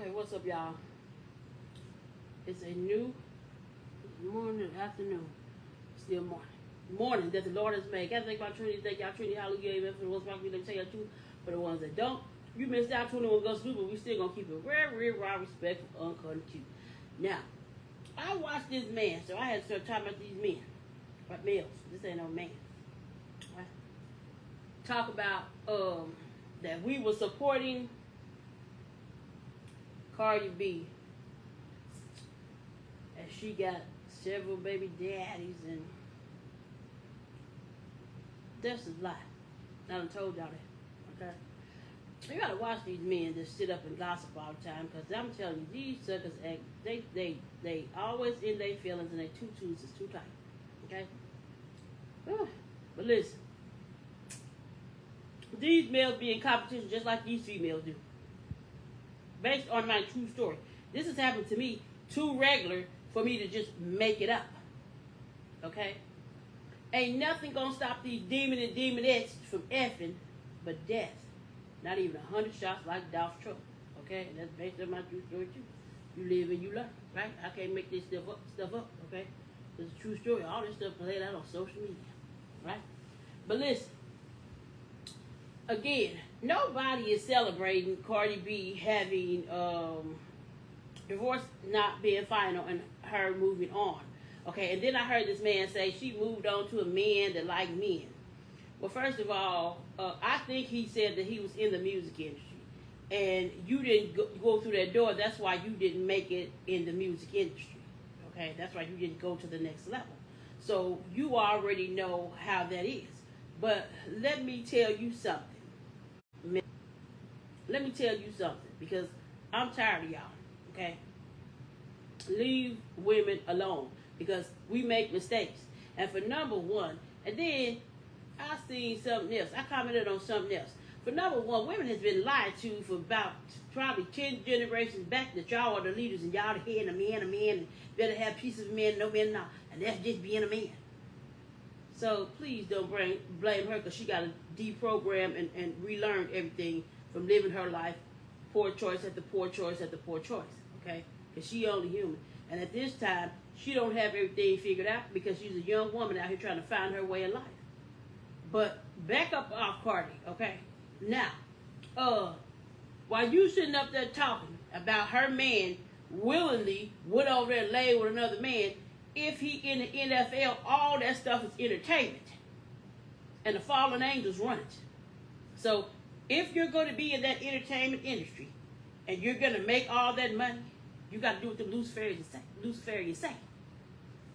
Okay, what's up, y'all? It's a new morning, afternoon, still morning. Morning that the Lord has made. Gotta think about Trinity, thank y'all, Trinity, hallelujah, amen. For the ones about me, let me tell you the truth. For the ones that don't, you missed out. 21 goes through, but we still gonna keep it very raw, respectful, uncut, and cute. Now, I watched this man, so I had to start talking about these men. Right, males. This ain't no man. Right? Talk about that we were supporting Cardi B, and she got several baby daddies, and that's a lie. I done told y'all that, okay? You gotta watch these men that sit up and gossip all the time, because I'm telling you, these suckers act, they always in their feelings, and their tutus is too tight, okay? But listen, these males be in competition just like these females do. Based on my true story. This has happened to me too regular for me to just make it up. Okay? Ain't nothing gonna stop these demon and demonettes from effing but death. Not even 100 shots like Dolph's truck. Okay? And that's based on my true story too. You live and you learn, right? I can't make this stuff up, okay? It's a true story. All this stuff played out on social media. Right? But listen. Again, nobody is celebrating Cardi B having divorce not being final and her moving on. Okay, and then I heard this man say she moved on to a man that like men. Well, first of all, I think he said that he was in the music industry, and you didn't go through that door. That's why you didn't make it in the music industry. Okay, that's why you didn't go to the next level. So you already know how that is. But let me tell you something. Let me tell you something, because I'm tired of y'all, okay? Leave women alone, because we make mistakes. And for number one, and then I seen something else. I commented on something else. For number one, women has been lied to for about probably 10 generations back that y'all are the leaders and y'all the head and a man, and better have pieces of men, no men, not. And that's just being a man. So please don't blame her, because she got to deprogram and relearn everything from living her life, poor choice after poor choice after poor choice, okay? Because she only human. And at this time, she don't have everything figured out, because she's a young woman out here trying to find her way in life. But back up off Cardi, okay? Now, while you sitting up there talking about her man willingly went over there and laid with another man, if he in the NFL, all that stuff is entertainment. And the fallen angels run it. So if you're going to be in that entertainment industry and you're going to make all that money, you got to do what the Luciferians say.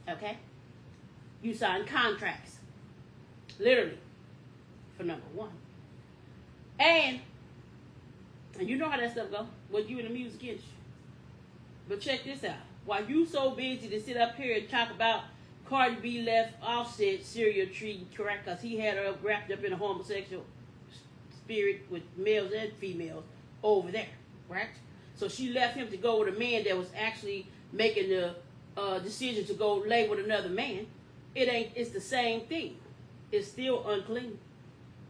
Okay? You sign contracts. Literally. For number one. And you know how that stuff goes when you in the music industry. But check this out. While you so busy to sit up here and talk about Cardi B left Offset serial treating correct, because he had her wrapped up in a homosexual spirit with males and females over there, right? So she left him to go with a man that was actually making the decision to go lay with another man. It's the same thing. It's still unclean.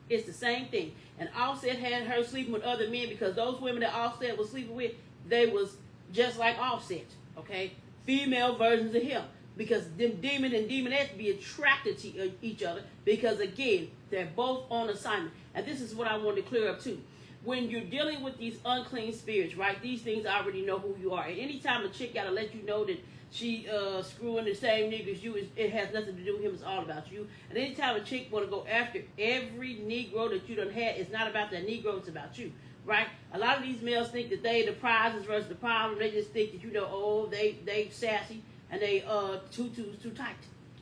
It's the same thing. And Offset had her sleeping with other men, because those women that Offset was sleeping with, they was just like Offset. Okay, female versions of him, because them demon and demoness be attracted to each other, because again, they're both on assignment. And this is what I want to clear up too. When you're dealing with these unclean spirits, right? These things already know who you are. And anytime a chick gotta let you know that she screwing the same nigga as you, it has nothing to do with him. It's all about you. And anytime a chick want to go after every Negro that you done had, it's not about that Negro. It's about you. Right? A lot of these males think that they the prizes versus the problem. They just think that, oh, they sassy and they too tight.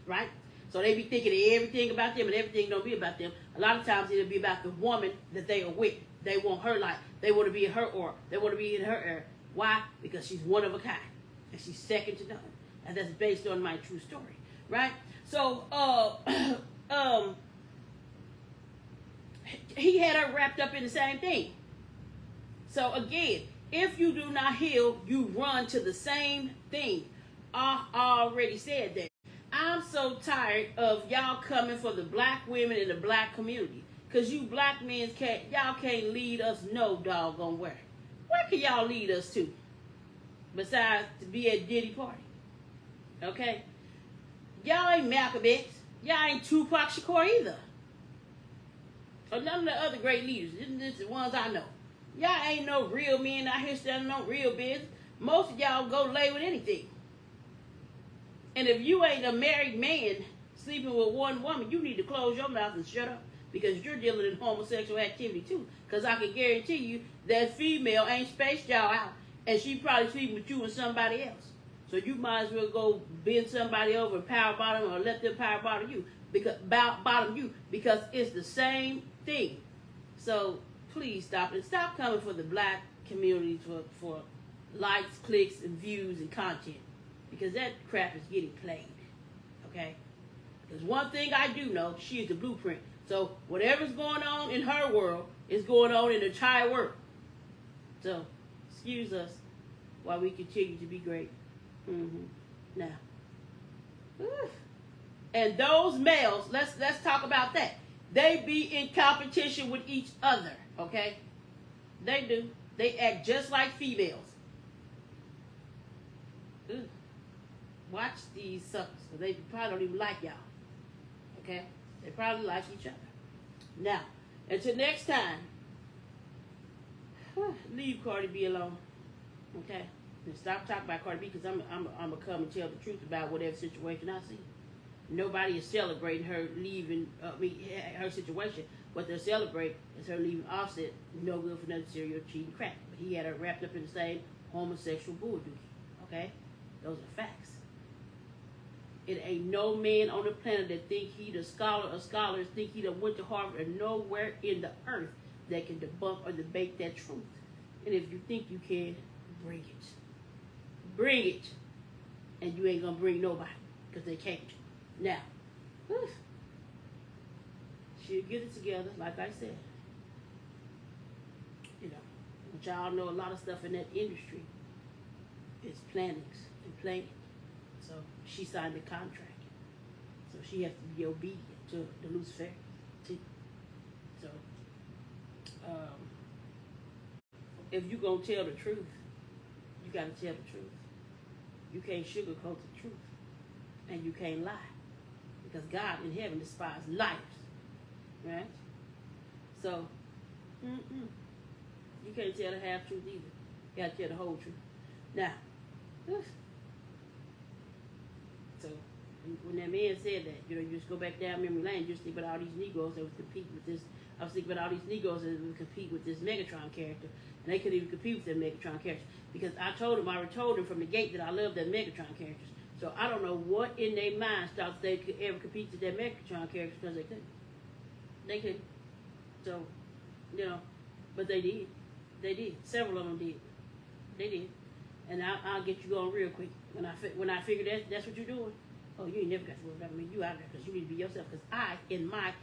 Right? So they be thinking of everything about them, and everything don't be about them. A lot of times it'll be about the woman that they are with. They want her life. They want to be in her aura. They want to be in her era. Why? Because she's one of a kind. And she's second to none. And that's based on my true story. Right? So he had her wrapped up in the same thing. So again, if you do not heal, you run to the same thing. I already said that. I'm so tired of y'all coming for the black women in the black community. Because you black men y'all can't lead us no doggone where. Where can y'all lead us to? besides to be at Diddy party. Okay? Y'all ain't Malcolm X. Y'all ain't Tupac Shakur either. Or none of the other great leaders. This is the ones I know. Y'all ain't no real men out here standing on real business. Most of y'all go lay with anything. And if you ain't a married man sleeping with one woman, you need to close your mouth and shut up. Because you're dealing in homosexual activity too. Because I can guarantee you that female ain't spaced y'all out. And she probably sleeping with you and somebody else. So you might as well go bend somebody over and power bottom or let them power bottom you. Because it's the same thing. So please stop it. Stop coming for the black community for likes, clicks, and views and content. Because that crap is getting played. Okay? Because one thing I do know, she is the blueprint. So whatever's going on in her world is going on in the entire world. So excuse us while we continue to be great. Now, and those males, let's talk about that. They be in competition with each other. Okay, they do. They act just like females. Watch these suckers, because they probably don't even like y'all. Okay? They probably like each other. Now, until next time, leave Cardi B alone. Okay? And stop talking about Cardi B, because I'm going to come and tell the truth about whatever situation I see. Nobody is celebrating her leaving, her situation. What they're celebrating is her leaving Offset, no good for nothing, serial cheating crap. But he had her wrapped up in the same homosexual bull dookie. Okay? Those are facts. It ain't no man on the planet that think he the scholar of scholars, think he done went to Harvard, or nowhere in the earth that can debunk or debate that truth. And if you think you can, bring it. Bring it. And you ain't gonna bring nobody, because they can't. Now, she'll get it together, like I said. You know, but y'all know a lot of stuff in that industry is plannings and planning. So she signed a contract. So she has to be obedient to the Lucifer too. So if you gonna tell the truth, you gotta tell the truth. You can't sugarcoat the truth. And you can't lie. Because God in heaven despises liars. Right? So, you can't tell the half truth either. You gotta tell the whole truth. Now, so when that man said that, you just go back down memory lane, just think about all these Negroes that would compete with this. I was thinking about all these Negroes that would compete with this Megatron character, and they couldn't even compete with that Megatron character because I already told them from the gate that I love that Megatron characters. So I don't know what in their minds thought they could ever compete with that Megatron character because they couldn't. They couldn't. So, but they did. They did. Several of them did. They did. And I'll get you going real quick. When I figure that's what you're doing, oh, you ain't never got to worry about me. You out there because you need to be yourself. Because I, in my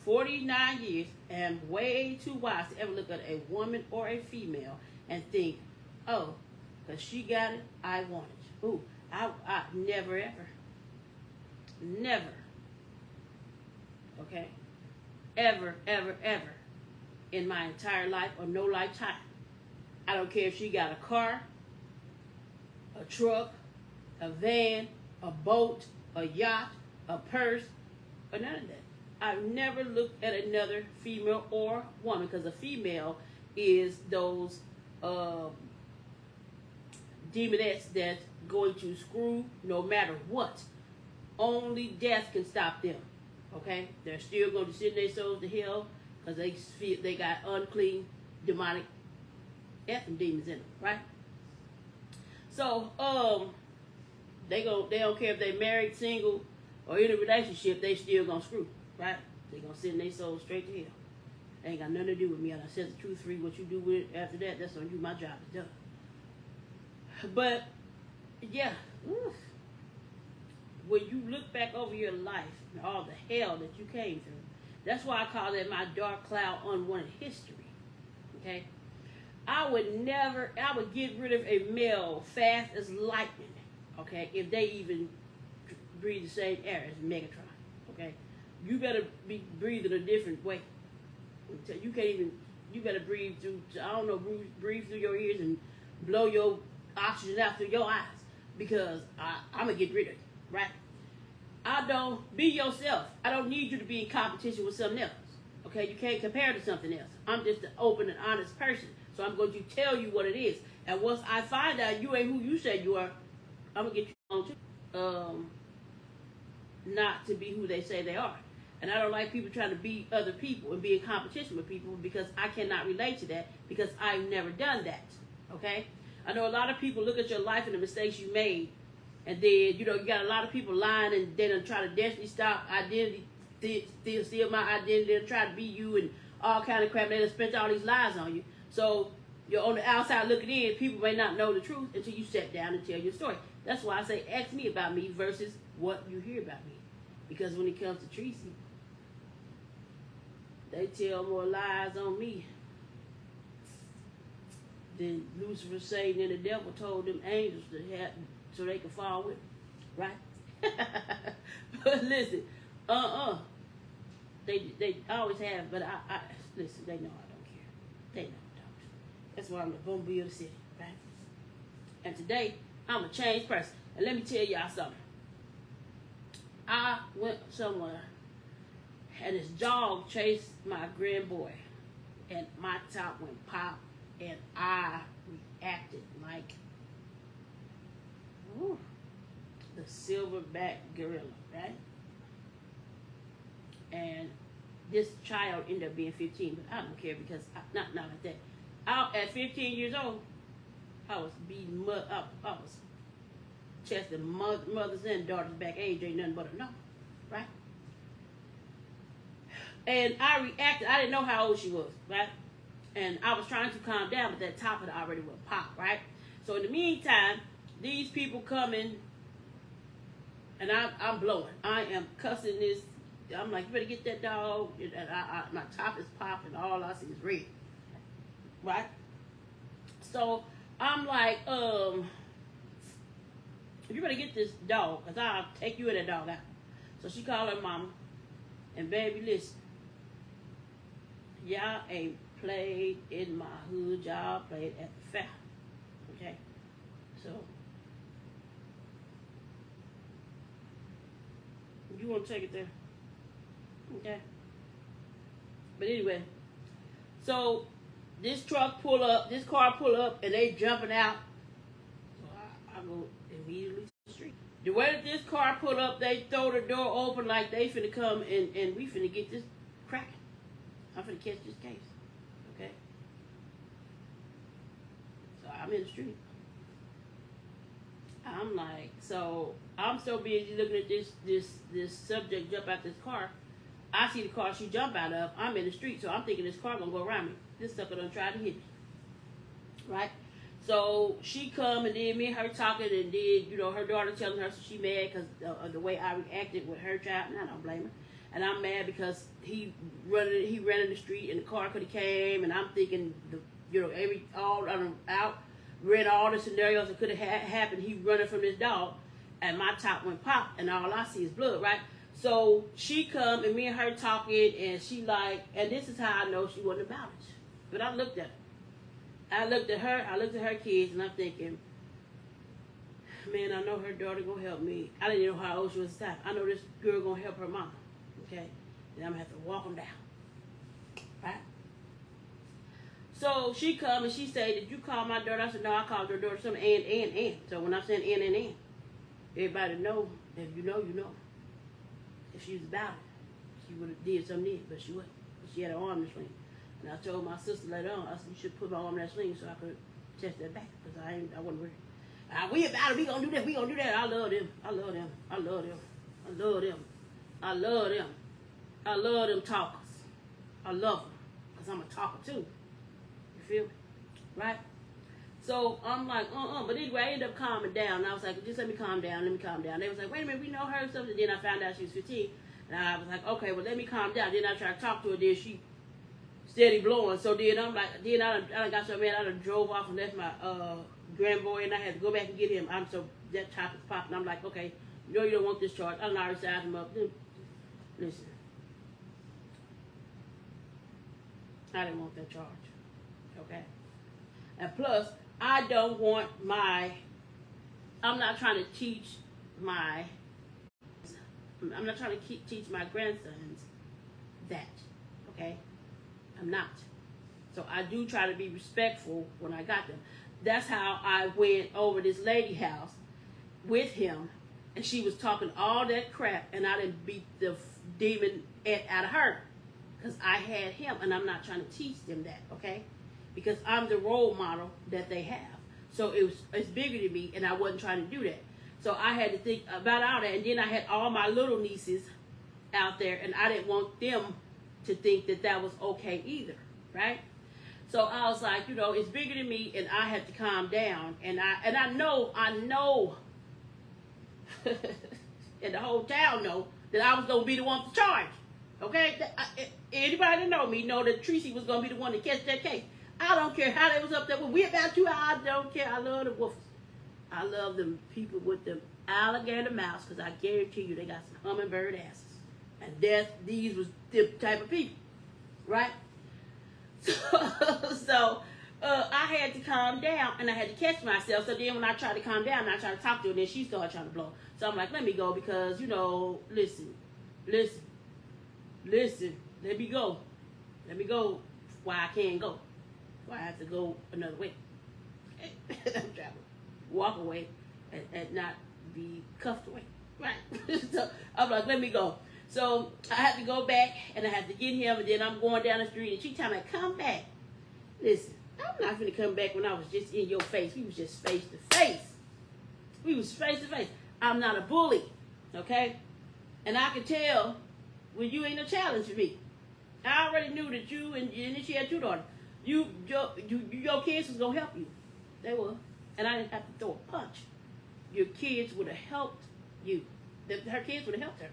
49 years, am way too wise to ever look at a woman or a female and think, oh, because she got it, I want it. Ooh, I never, ever. Never. Okay? Ever, ever, ever in my entire life or no lifetime. I don't care if she got a car, a truck, a van, a boat, a yacht, a purse, or none of that. I've never looked at another female or woman because a female is those demonettes that's going to screw no matter what. Only death can stop them. Okay? They're still going to send their souls to hell because they got unclean, demonic effing demons in them, right? So, they don't care if they married, single, or in a relationship, they still gonna screw, right? They gonna send their soul straight to hell. They ain't got nothing to do with me. And I said the truth, free. What you do with it after that, that's on you. My job is done. But, yeah, when you look back over your life and all the hell that you came through, that's why I call that my dark cloud unwanted history, okay? I would get rid of a male fast as lightning, okay, if they even breathe the same air as Megatron, okay? You better be breathing a different way. You better breathe through, breathe through your ears and blow your oxygen out through your eyes because I'm going to get rid of you, right? I don't, be yourself. I don't need you to be in competition with something else. Okay, you can't compare to something else. I'm just an open and honest person. So I'm going to tell you what it is. And once I find out you ain't who you say you are, I'm going to get you on too. Not to be who they say they are. And I don't like people trying to be other people and be in competition with people because I cannot relate to that because I've never done that. Okay? I know a lot of people look at your life and the mistakes you made, and then, you know, you got a lot of people lying and they done try to desperately stop identity, steal my identity, and try to be you and all kind of crap. They done spent all these lies on you. So you're on the outside looking in. People may not know the truth until you sit down and tell your story. That's why I say ask me about me versus what you hear about me. Because when it comes to Tracy, they tell more lies on me than Lucifer, Satan, and the devil told them angels to have so they could fall with them, right? But listen, they always have, but I listen, they know I don't care. They know I don't. That's why I'm the bumblebee of the city, right? And today, I'm a changed person. And let me tell y'all something. I went somewhere, and this dog chased my grandboy, and my top went pop, and I reacted like the silverback gorilla, right? And this child ended up being 15, but I don't care because not like that. At 15 years old, I was beating up. I was chesting mothers and daughters back. Age ain't nothing but a number, right? And I reacted. I didn't know how old she was, right? And I was trying to calm down, but that top had already went pop, right? So in the meantime, these people coming, and I'm blowing. I am cussing this. I'm like, you better get that dog. And my top is popping. All I see is red, right? So I'm like, you better get this dog, because I'll take you and that dog out. So she called her mama, and baby, listen, y'all ain't played in my hood, y'all played at the fair, okay? So, you want to take it there, okay? But anyway, so this car pull up, and they jumping out. So I go immediately to the street. The way that this car pull up, they throw the door open like they finna come and we finna get this cracking. I'm finna catch this case, okay? So I'm in the street. I'm like, so I'm so busy looking at this subject jump out this car. I see the car she jump out of. I'm in the street, so I'm thinking this car gonna go around me. This sucker done tried to hit me, right? So she come and then me and her talking, and then, you know, her daughter telling her so she mad because of the way I reacted with her child. And I don't blame her. And I'm mad because he ran in the street and the car could have came, and I'm thinking, read all the scenarios that could have happened. He running from this dog, and my top went pop, and all I see is blood, right? So she come and me and her talking, and she like, and this is how I know she wasn't about it. But I looked at her. I looked at her kids, and I'm thinking, man, I know her daughter gonna help me. I didn't even know how old she was at the time. I know this girl gonna help her mama, okay? And I'm gonna have to walk them down, right? So she come and she say, did you call my daughter? I said, no, I called her daughter something, and. So when I'm saying and, everybody know, if you know, you know. If she was about it, she would have did something, but she wasn't. She had her arm in the sling. And I told my sister later on, I said, you should put my arm in that sling so I could test that back, because I wasn't worried. We about it, we gonna do that, we gonna do that. I love them. I love them. I love them. I love them. I love them. I love them talkers. I love them, because I'm a talker too. You feel me? Right? So I'm like, but anyway, I ended up calming down. And I was like, just let me calm down. They was like, wait a minute, we know her or something. Then I found out she was 15. And I was like, okay, well, let me calm down. Then I tried to talk to her. Then she steady blowing. So then I'm like, I done got so mad, I done drove off and left my grandboy, and I had to go back and get him. That top is popping. I'm like, okay, you know you don't want this charge. I done already sized him up. Listen, I didn't want that charge. Okay? And plus, I don't want my, I'm not trying to teach my, I'm not trying to teach my grandsons that, okay? I'm not. So I do try to be respectful when I got them. That's how I went over this lady house with him, and she was talking all that crap, and I didn't beat the demon out of her because I had him, and I'm not trying to teach them that, okay? Because I'm the role model that they have. So it's bigger than me, and I wasn't trying to do that. So I had to think about all that, and then I had all my little nieces out there, and I didn't want them to think that that was okay either, right? So I was like, it's bigger than me, and I have to calm down. And I know, and the whole town know that I was gonna be the one to charge. Okay, anybody that know me know that Tracy was gonna be the one to catch that case. I don't care how they was up there. When we about 2 hours, I don't care. I love the woofers. I love them people with them alligator mouths, because I guarantee you they got some hummingbird asses. And these was the type of people, right? So I had to calm down, and I had to catch myself. So then when I tried to calm down, I tried to talk to her, and then she started trying to blow. So I'm like, let me go, because, listen, let me go. Let me go why I can't go. Why I have to go another way. I'm trying to walk away and not be cuffed away. Right? So I'm like, let me go. So I had to go back, and I had to get him, and then I'm going down the street, and she telling me, come back. Listen, I'm not going to come back when I was just in your face. We was just face to face. We was face to face. I'm not a bully, okay? And I could tell when you ain't a challenge for me. I already knew that you, and she had 2 daughters. Your kids was going to help you. They were. And I didn't have to throw a punch. Your kids would have helped you. Her kids would have helped her.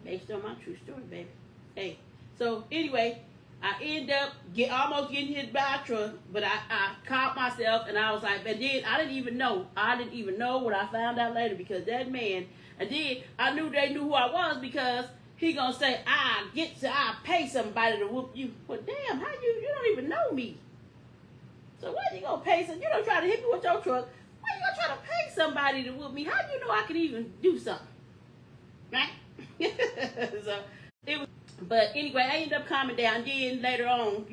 Based on my true story, baby. Hey, so anyway, I end up almost getting hit by a truck, but I caught myself, and I was like, and then I didn't even know what I found out later, because that man, and then I knew they knew who I was, because he gonna say, I pay somebody to whoop you. Well, damn, how you don't even know me. So why you gonna pay some? You don't try to hit me with your truck. Why you gonna try to pay somebody to whoop me? How do you know I can even do something? Right? So it was, but anyway, I ended up calming down. Then later on,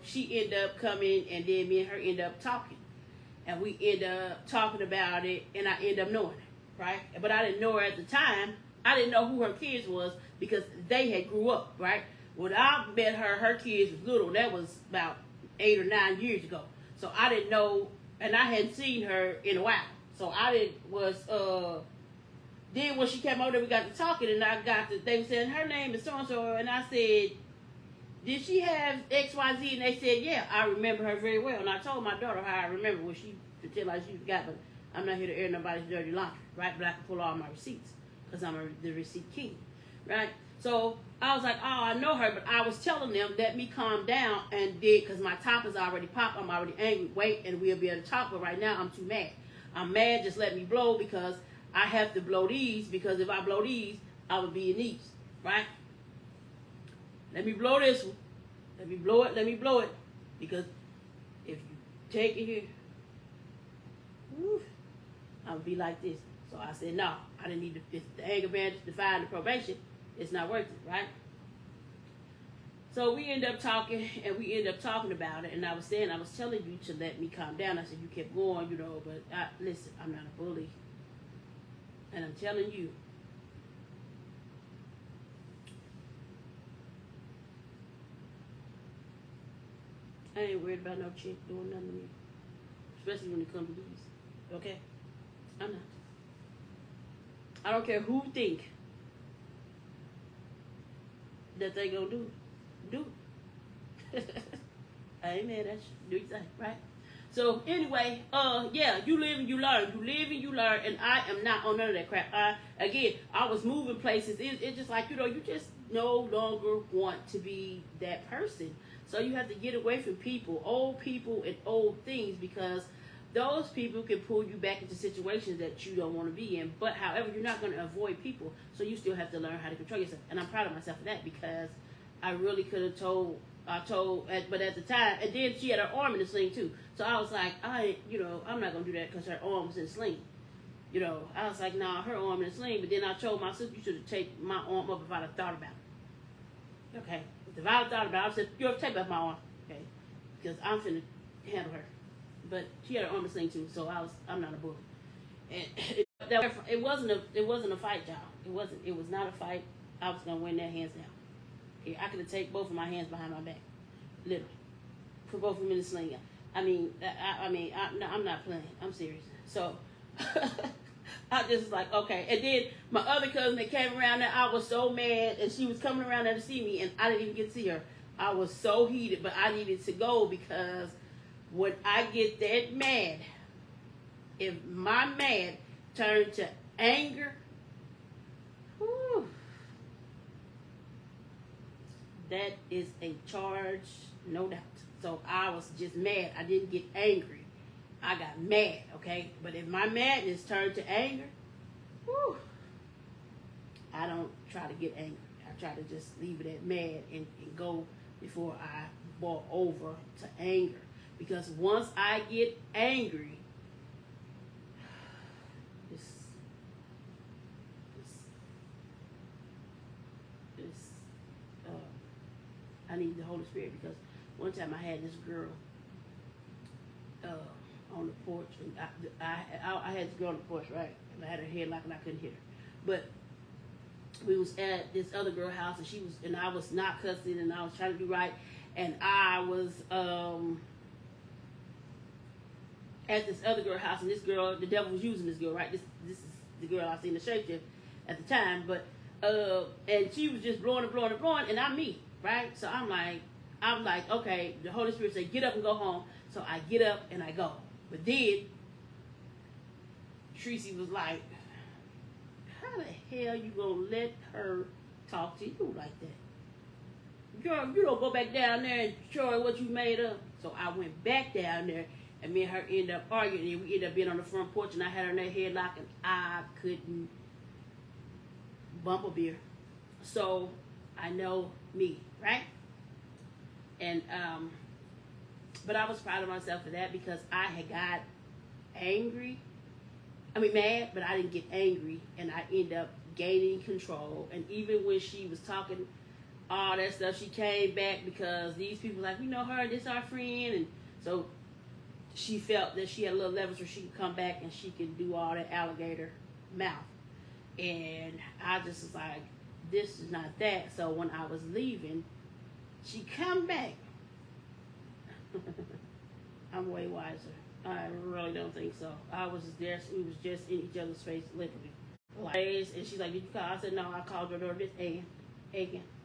she ended up coming, and then me and her ended up talking, and we ended up talking about it, and I ended up knowing it, right? But I didn't know her at the time. I didn't know who her kids was, because they had grew up, right? When I met her, her kids was little. That was about 8 or 9 years ago. So I didn't know, and I hadn't seen her in a while. So then when she came over there, we got to talking, and they were saying, her name is so-and-so, and I said, did she have XYZ? And they said, yeah, I remember her very well. And I told my daughter how I remember, when she pretend like she forgot, but I'm not here to air nobody's dirty laundry, right? But I can pull all my receipts, because I'm the receipt king, right? So I was like, oh, I know her, but I was telling them, let me calm down, and because my top is already popped, I'm already angry, wait, and we'll be able to talk, but right now I'm too mad. I'm mad, just let me blow, because I have to blow these, because if I blow these, I would be in these, right? Let me blow this one. Let me blow it, because if you take it here, whew, I would be like this. So I said, no, I didn't need the anger management, defying the probation. It's not worth it, right? So we end up talking, and we end up talking about it, and I was telling you to let me calm down. I said, you kept going, but listen, I'm not a bully. And I'm telling you, I ain't worried about no chick doing nothing to me. Especially when it comes to these. Okay? I'm not. I don't care who think that they gonna do it. I ain't mad at you. Do your thing, right? So anyway, yeah, you live and you learn. You live and you learn, and I am not on none of that crap. Again, I was moving places. It's just like, you just no longer want to be that person. So you have to get away from old people and old things, because those people can pull you back into situations that you don't want to be in. But however, you're not going to avoid people, so you still have to learn how to control yourself. And I'm proud of myself for that, because I really could have told but at the time, and then she had her arm in the sling too. So I was like, I'm not gonna do that because her arm was in the sling. I was like, nah, her arm in the sling. But then I told my sister, you should have taken my arm up if I'd have thought about it. Okay, if I'd have thought about it, I said, you have to take up my arm, okay, because I'm finna handle her. But she had her arm in the sling too, so I'm not a bully. And it wasn't a fight, y'all. It was not a fight. I was gonna win that hands down. Okay, I could have taken both of my hands behind my back, literally, put both of them in the sling. I'm not playing. I'm serious. So I just was like, okay. And then my other cousin that came around there, I was so mad, and she was coming around there to see me, and I didn't even get to see her. I was so heated, but I needed to go because when I get that mad, if my mad turned to anger, whew, that is a charge, no doubt. So I was just mad. I didn't get angry. I got mad, okay? But if my madness turned to anger, whew, I don't try to get angry. I try to just leave it at mad and go before I boil over to anger. Because once I get angry, I need the Holy Spirit, because one time I had this girl on the porch, and I had this girl on the porch, right? And I had her head locked and I couldn't hit her. But we was at this other girl house, and I was not cussing, and I was trying to do right, and I was at this other girl house, and this girl, the devil was using this girl, right? This is the girl I seen the shapeshift at the time, but and she was just blowing, and I'm me, right? So I'm like, okay, the Holy Spirit said, get up and go home. So I get up and I go. But then Tracy was like, how the hell you gonna let her talk to you like that? Girl, you don't go back down there and show her what you made up. So I went back down there, and me and her ended up arguing, and we ended up being on the front porch, and I had her in that headlock, and I couldn't bump a beer. So I know me, right? And but I was proud of myself for that, because I had got mad, but I didn't get angry, and I ended up gaining control. And even when she was talking all that stuff, she came back, because these people like, we know her, this our friend, and so she felt that she had a little leverage where she could come back and she could do all that alligator mouth. And I just was like, this is not that. So when I was leaving, she come back. I'm way wiser. I really don't think so. I was there. We was just in each other's face, literally. And she's like, did you call? I said, no, I called her door this again.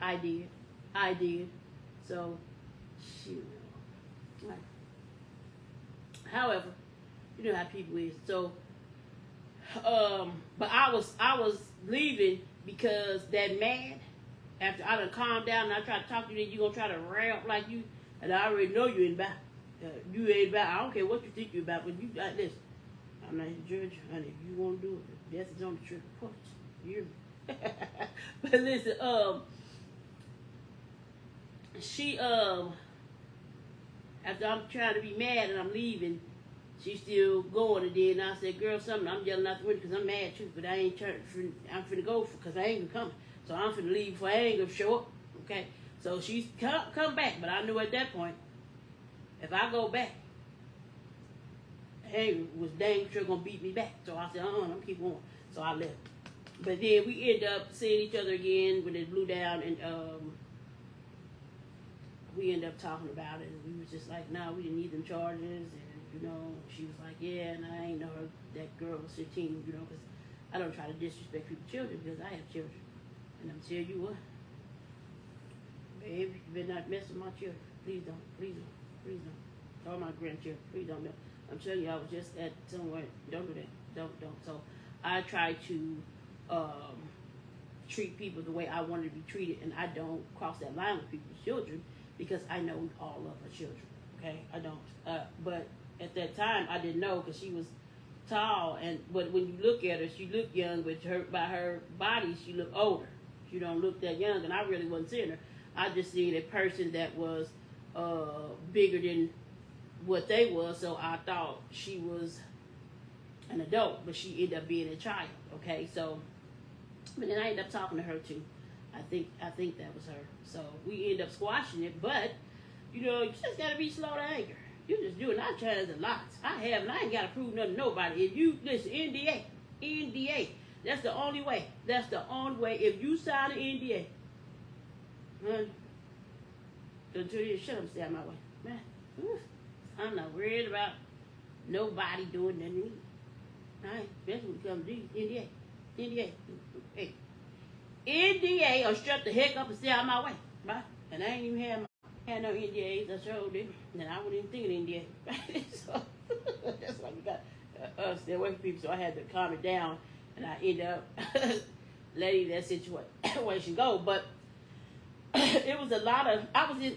I did. So, shoot. However, you know how people is. So, but I was leaving because that man, after I done calmed down and I tried to talk to you, then you gonna try to ramp like you, and I already know you ain't about. You ain't about. I don't care what you think you about, but you got this. I'm not here to judge, honey. If you want to do it, death is on the trigger punch. You hear me? But listen, she after I'm trying to be mad and I'm leaving, she's still going, and then I said, girl, something, I'm yelling out the window because I'm mad too, but I ain't I'm finna go because I ain't gonna come. So I'm finna leave before I ain't gonna show up. Okay? So she's come back, but I knew at that point, if I go back, anger was dang sure gonna beat me back. So I said, I'm keep going. So I left. But then we ended up seeing each other again when it blew down, and we ended up talking about it, and we was just like, we didn't need them charges, and she was like, yeah, and I ain't know her, that girl was 15, because I don't try to disrespect people's children, because I have children, and I'm telling you what, babe, you better not mess with my children. Please don't. All my grandchildren, please don't mess. I'm telling you, I was just at somewhere. Don't do that. Don't. So I try to treat people the way I want to be treated, and I don't cross that line with people's children, because I know we all love our children. Okay, I don't. But at that time, I didn't know, because she was tall, but when you look at her, she looked young, but by her body, she looked older. She don't look that young, and I really wasn't seeing her. I just seen a person that was bigger than what they was, so I thought she was an adult, but she ended up being a child. Okay, so but then I ended up talking to her too. I think that was her. So we ended up squashing it, but you know, you just gotta be slow to anger. You just do it. I tried a lot. I have, and I ain't gotta prove nothing to nobody. If you listen, NDA, that's the only way. That's the only way. If you sign an NDA, until you shut up, stay out my way, man. I'm not worried about nobody doing nothing to me. All right, that's when it comes to NDA. Hey, NDA or shut the heck up and stay out of my way, right? And I ain't even had no NDAs. I showed them, and I wouldn't even think of NDA. Right? So that's why we got stay away from people. So I had to calm it down, and I ended up letting that situation go. But it was a lot of.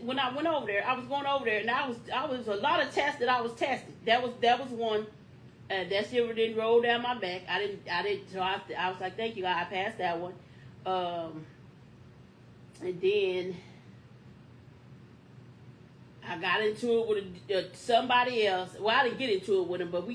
When I went over there. I was going over there, and I was a lot of tests that I was testing. That was one. That silver didn't roll down my back. I didn't. So I was like, thank you. I passed that one. And then I got into it with somebody else. Well, I didn't get into it with him, but I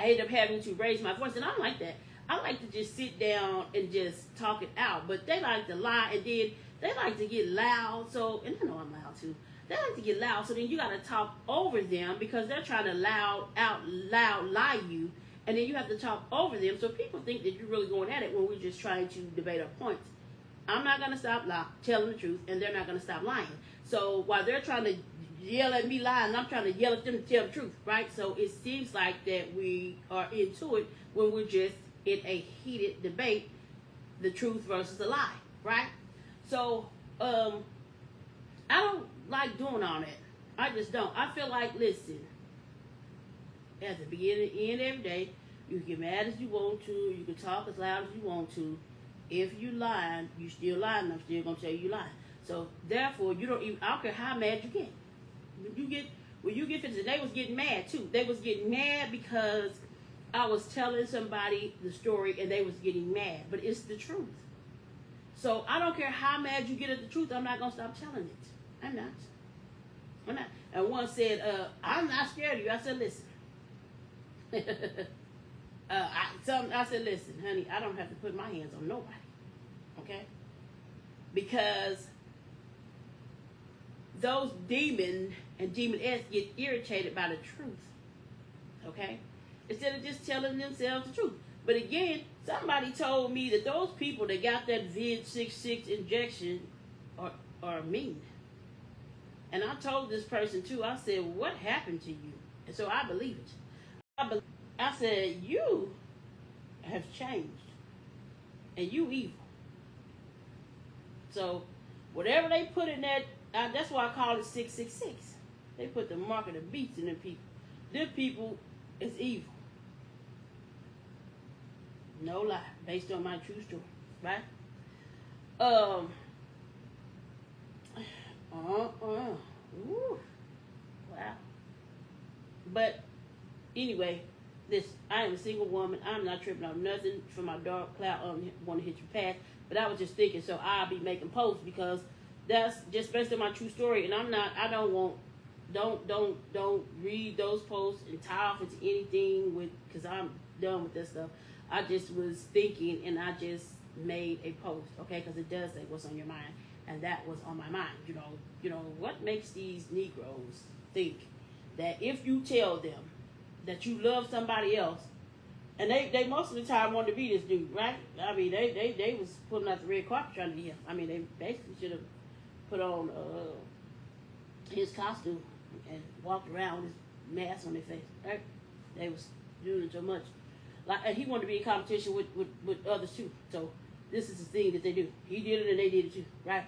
ended up having to raise my voice, and I'm like that. I like to just sit down and just talk it out, but they like to lie, and then they like to get loud. So, and I know I'm loud too. They like to get loud, so then you got to talk over them because they're trying to loud lie you, and then you have to talk over them. So people think that you're really going at it when we're just trying to debate our points. I'm not going to stop telling the truth, and they're not going to stop lying. So while they're trying to yell at me lying, I'm trying to yell at them to tell the truth, right? So it seems like that we are into it when we're just in a heated debate, the truth versus the lie, right? So I don't like doing all that. I just don't. I feel like, listen, at the beginning and every day, you can get mad as you want to, you can talk as loud as you want to. If you lying, you still lying, I'm still gonna tell you lying. So therefore, you don't even. I don't care how mad you get. When you get finished, they was getting mad too. They was getting mad because I was telling somebody the story and they was getting mad, but it's the truth. So I don't care how mad you get at the truth. I'm not gonna stop telling it. I'm not. And one said, "I'm not scared of you." I said, "Listen." I said, "Listen, honey, I don't have to put my hands on nobody, okay? Because those demon and demoness get irritated by the truth, okay? Instead of just telling themselves the truth. But again, somebody told me that those people that got that VID-66 injection are mean. And I told this person too, I said, what happened to you? And so I believe it. I said, you have changed. And you evil. So whatever they put in that, that's why I call it 666. They put the mark of the beast in them people. Them people is evil. No lie. Based on my true story. Right? Ooh. Wow. But anyway, I am a single woman. I'm not tripping on nothing from my dark cloud. Want to hit your path. But I was just thinking, so I'll be making posts because that's just based on my true story. And don't read those posts and tie off into anything because I'm done with that stuff. I just was thinking and I just made a post, okay? Because it does say what's on your mind. And that was on my mind. You know, what makes these Negroes think that if you tell them that you love somebody else, and they most of the time want to be this dude, right? I mean, they was putting out the red carpet trying to be him. I mean, they basically should have put on his costume and walked around with his mask on their face, right? They was doing it so much. And he wanted to be in competition with others too. So this is the thing that they do. He did it and they did it too, right?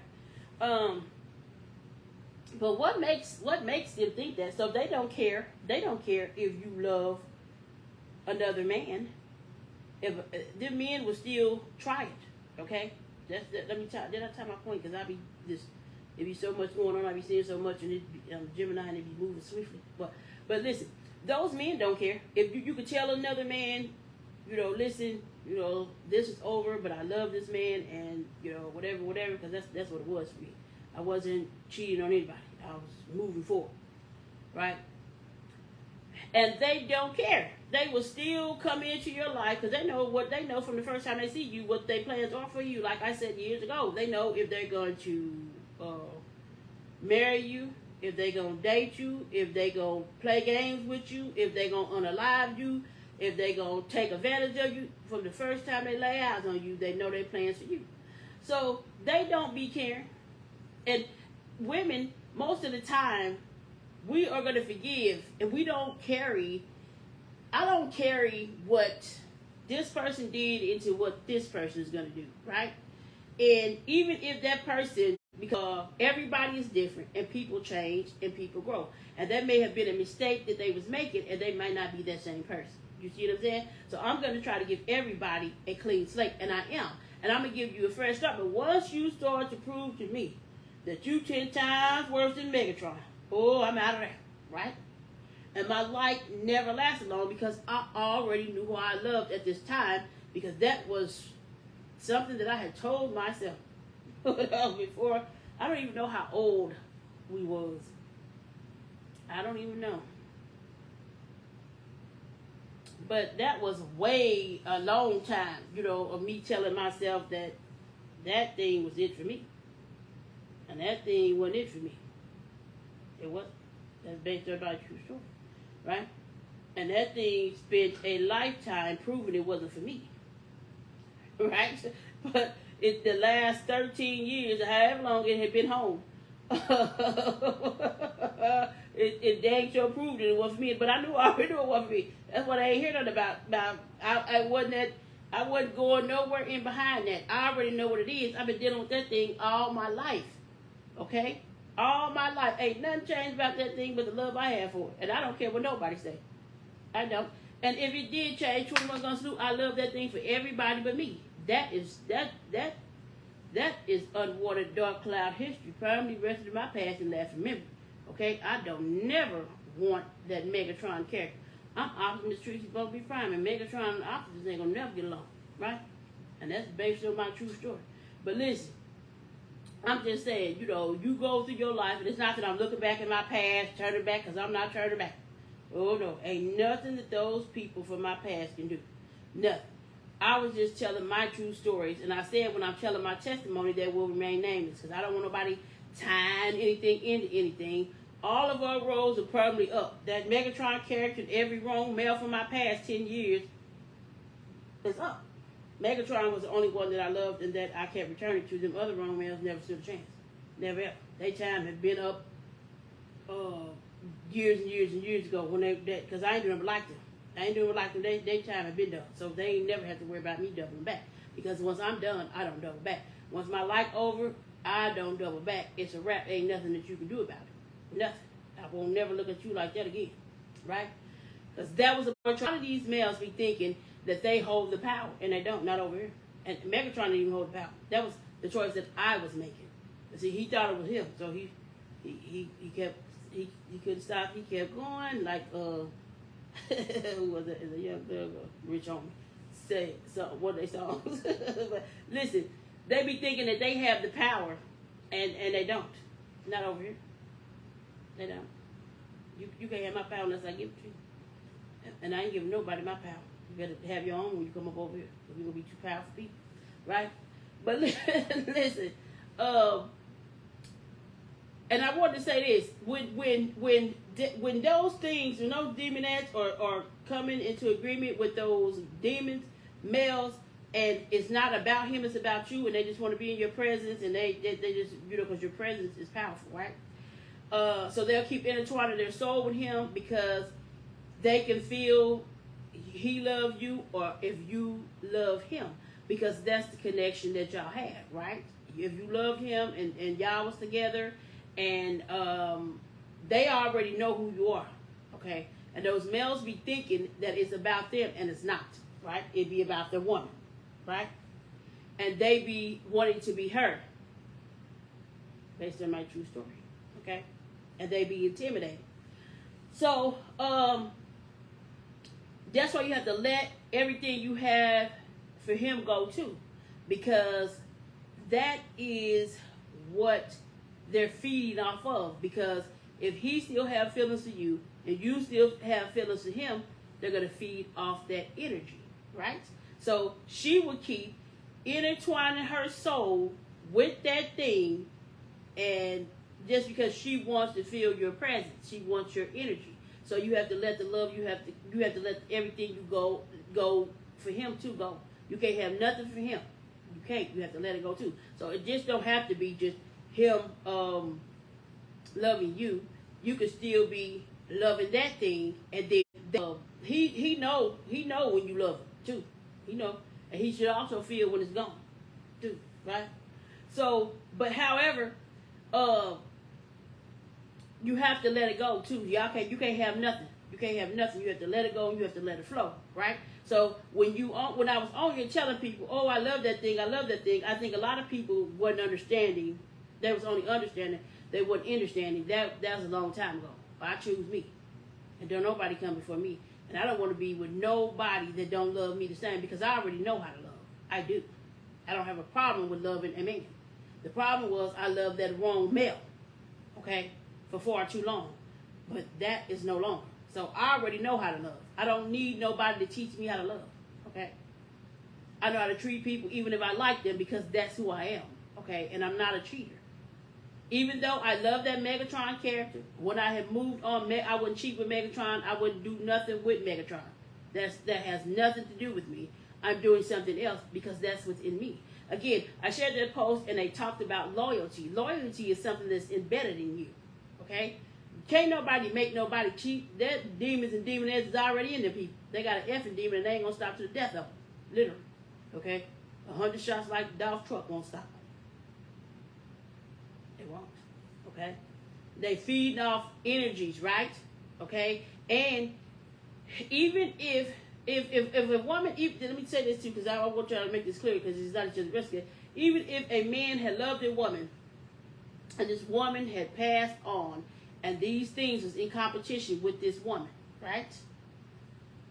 But what makes them think that? So they don't care. They don't care if you love another man. If them men will still try it, okay? Let me tell. Did I tell my point? Because there be so much going on. I be seeing so much, and it Gemini and it be moving swiftly. But listen, those men don't care if you could tell another man listen, this is over, but I love this man, and whatever, because that's what it was for me. I wasn't cheating on anybody. I was moving forward, right? And they don't care. They will still come into your life because they know what they know from the first time they see you, what their plans are for you. Like I said years ago, they know if they're going to marry you, if they're going to date you, if they're going to play games with you, if they're going to unalive you, if they're going to take advantage of you. From the first time they lay eyes on you, they know their plans for you. So they don't be caring. And women, most of the time, we are going to forgive, and we don't carry, I don't carry what this person did into what this person is going to do, right? And even if that person, because everybody is different, and people change, and people grow. And that may have been a mistake that they was making, and they might not be that same person. You see what I'm saying? So I'm going to try to give everybody a clean slate, and I am. And I'm going to give you a fresh start. But once you start to prove to me that you 10 times worse than Megatron, oh, I'm out of there, right? And my life never lasted long because I already knew who I loved at this time, because that was something that I had told myself before. I don't even know how old we was. I don't even know. But that was way a long time, of me telling myself that that thing was it for me. And that thing wasn't it for me. It was. That's based on my true story, right? And that thing spent a lifetime proving it wasn't for me, right? But the last 13 years, or however long it had been home, it dang sure proved that it wasn't for me. But I already knew it wasn't for me. That's what I ain't heard about. I wasn't going nowhere in behind that. I already know what it is. I've been dealing with that thing all my life. Okay? All my life. Ain't nothing changed about that thing but the love I have for it. And I don't care what nobody say. I don't. And if it did change, 21 Gun Salute, I love that thing for everybody but me. That is unwatered dark cloud history. Probably the rest of my past and last memory. Okay? I don't never want that Megatron character. I'm Optimus Tracy's supposed to be prime, and Megatron and Optimus ain't gonna never get along. Right? And that's based on my true story. But listen, I'm just saying, you go through your life, and it's not that I'm looking back in my past, turning back, because I'm not turning back. Oh, no. Ain't nothing that those people from my past can do. Nothing. I was just telling my true stories, and I said when I'm telling my testimony that will remain nameless, because I don't want nobody tying anything into anything. All of our roles are permanently up. That Megatron character, every wrong male from my past 10 years, is up. Megatron was the only one that I loved and that I kept returning to. Them other wrong males never stood a chance. Never ever. Their time had been up years and years and years ago, when because I ain't doing it like them. I ain't doing it like them. Their time had been done. So they ain't never had to worry about me doubling back. Because once I'm done, I don't double back. Once my life over, I don't double back. It's a wrap. Ain't nothing that you can do about it. Nothing. I won't never look at you like that again. Right? Because that was a lot of these males be thinking that they hold the power, and they don't. Not over here. And Megatron didn't even hold the power. That was the choice that I was making. See, he thought it was him, so he couldn't stop. He kept going like who was it? Is a young girl, Rich Homie. Say something. What they songs? But listen, they be thinking that they have the power, and they don't. Not over here. They don't. You can't have my power unless I give it to you. And I ain't giving nobody my power. You gotta have your own when you come up over here. We're gonna be two powerful people, right? But listen, and I want to say this: when those things, when those demonettes are coming into agreement with those demons, males, and it's not about him, it's about you, and they just want to be in your presence, and they just because your presence is powerful, right? So they'll keep intertwining their soul with him because they can feel he loves you, or if you love him, because that's the connection that y'all have, right? If you love him and y'all was together, and they already know who you are, okay? And those males be thinking that it's about them, and it's not, right? It be about the woman, right? And they be wanting to be her, based on my true story, okay? And they be intimidated. So, that's why you have to let everything you have for him go too, because that is what they're feeding off of. Because if he still have feelings for you and you still have feelings for him, they're going to feed off that energy, right? So she will keep intertwining her soul with that thing, and just because she wants to feel your presence, she wants your energy. So you have to let the love, you have to let everything you go for him to go. You can't have nothing for him. You can't. You have to let it go too. So it just don't have to be just him loving you. You could still be loving that thing, and then he know when you love him too. He know, and he should also feel when it's gone too, right? So, but however, you have to let it go too. You can't have nothing. You can't have nothing. You have to let it go. You have to let it flow, right? So when I was on here telling people, oh, I love that thing, I think a lot of people wasn't understanding. They was only understanding. They wasn't understanding. That was a long time ago. I choose me, and don't nobody come before me. And I don't want to be with nobody that don't love me the same, because I already know how to love. I do. I don't have a problem with loving a man. The problem was I loved that wrong male, okay, for far too long. But that is no longer. So I already know how to love. I don't need nobody to teach me how to love, okay? I know how to treat people even if I like them, because that's who I am, okay? And I'm not a cheater. Even though I love that Megatron character, when I had moved on, I wouldn't cheat with Megatron. I wouldn't do nothing with Megatron. That has nothing to do with me. I'm doing something else because that's what's in me. Again, I shared that post and they talked about loyalty. Loyalty is something that's embedded in you, okay? Can't nobody make nobody cheat. That demons and demonettes is already in the people. They got an effing demon and they ain't gonna stop to the death of them, literally, okay? 100 shots like Dolph truck won't stop. It won't, okay? They feed off energies, right? Okay? And even if a woman, let me say this too, because I want to try to make this clear, because it's not just risky. Even if a man had loved a woman, and this woman had passed on, and these things was in competition with this woman, right?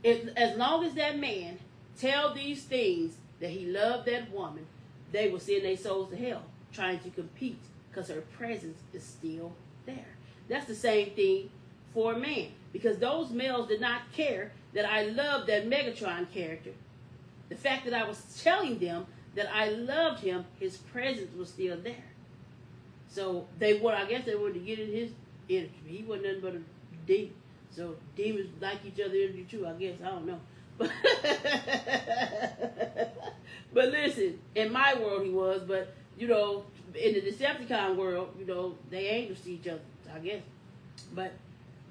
As long as that man tell these things that he loved that woman, they will send their souls to hell trying to compete, because her presence is still there. That's the same thing for a man, because those males did not care that I loved that Megatron character. The fact that I was telling them that I loved him, his presence was still there. So I guess they wanted to get in his energy. He wasn't nothing but a demon. So demons like each other energy too, I guess. I don't know. But listen, in my world he was, but in the Decepticon world, they angels see each other, I guess. But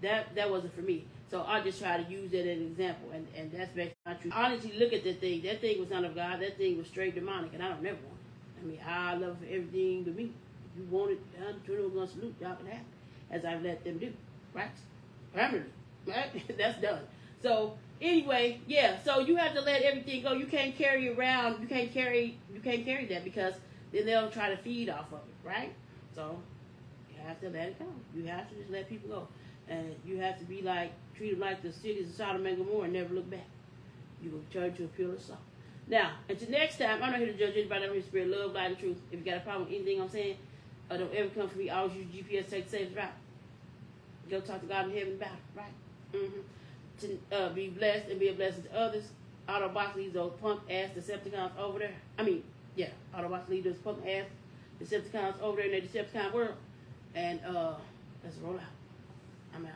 that wasn't for me. So I just try to use that as an example, and that's basically not true. Honestly, look at that thing. That thing was not of God. That thing was straight demonic, and I don't never want it. I mean, I love everything but me. If you want it, I'm going to salute. Y'all can have it, as I've let them do, right? Permanently, right? That's done. So anyway, yeah. So you have to let everything go. You can't carry around. You can't carry that, because then they'll try to feed off of it, right? So you have to let it go. You have to just let people go. And you have to treat them like the cities of Sodom and Gomorrah and never look back. You will turn to a pure salt. Now, until next time, I'm not here to judge anybody. I'm here to spread love, light, and truth. If you got a problem with anything I'm saying, don't ever come for me. I always use GPS, take the safest route. Go talk to God in heaven about it, right? To be blessed and be a blessing to others. Autobots leave those punk-ass Decepticons over there. Autobots leave those punk-ass Decepticons over there in their Decepticon world. And let's roll out. I'm out.